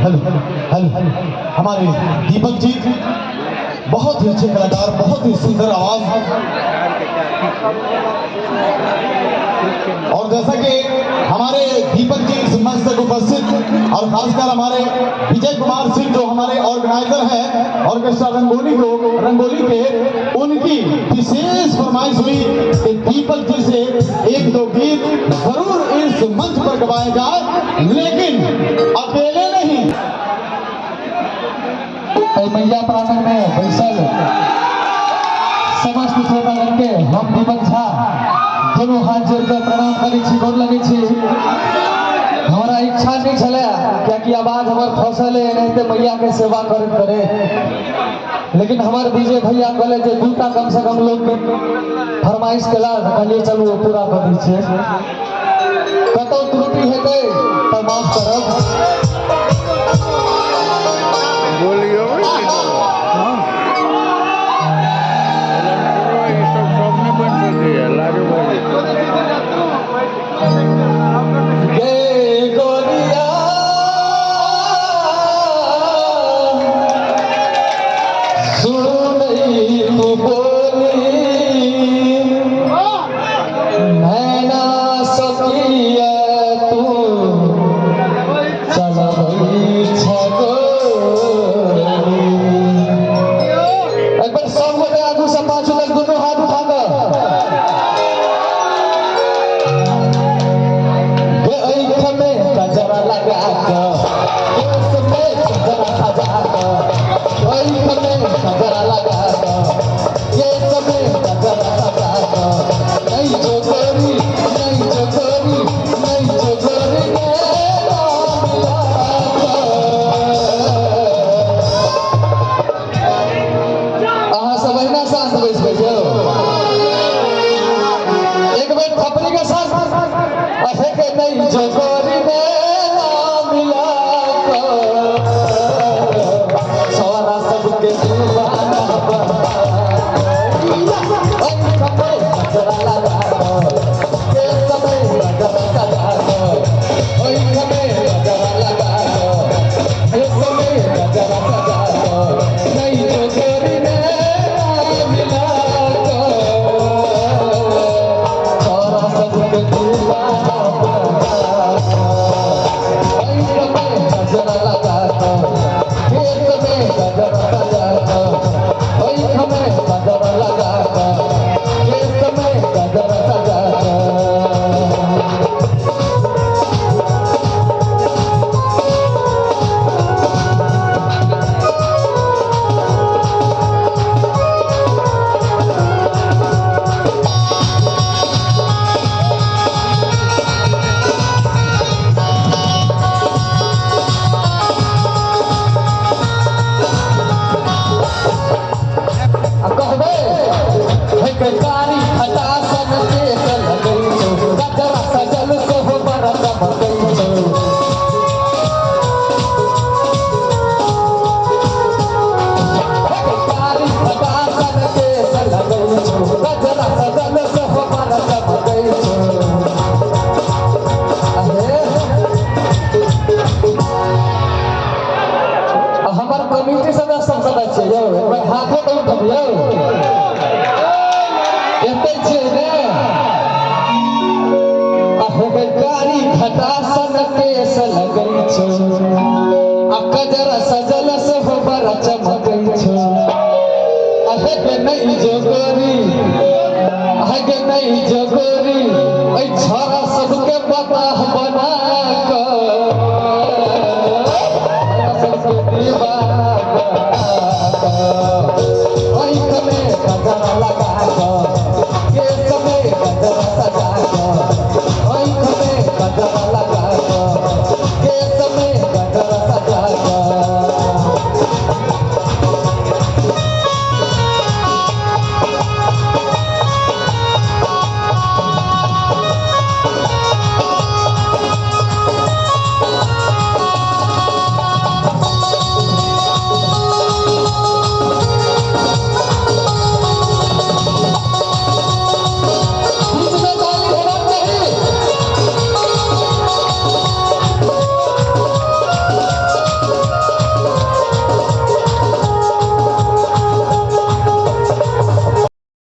Hello hello हमारे दीपक जी बहुत ही अच्छे कलाकार, बहुत ही सुंदर आवाज। और जैसा कि हमारे दीपक जी इस मंच तक उपस्थित और खासकर हमारे विजय कुमार सिंह जो हमारे ऑर्गेनाइजर हैं ऑर्केस्ट्रा रंगोली के, उनकी विशेष फरमाइश हुई कि दीपक जी से एक दो गीत जरूर इस मंच पर गवाए जाए, लेकिन अकेले नहीं। मैया प्रांगण में बैसल समस्त श्रोतागण के हम दीपक झा दोनों हाथ जोड़कर प्रणाम करै छी, गोर लगै छी। हमारा इच्छा नहीं चले क्या आवाज हमारे फसल है नहीं मैया के सेवा करे, लेकिन हमारे विजय भैया कहले जो दूटा कम से कम लोग के फरमाइश केला, कहलिए चलो पूरा कर दी। कतौ त्रुटि हेतै तो माफ करब। बोलियो ये सब सबने बन सकती है लाजो भाई। नहीं जोगरी छोरा सबके पता बना कर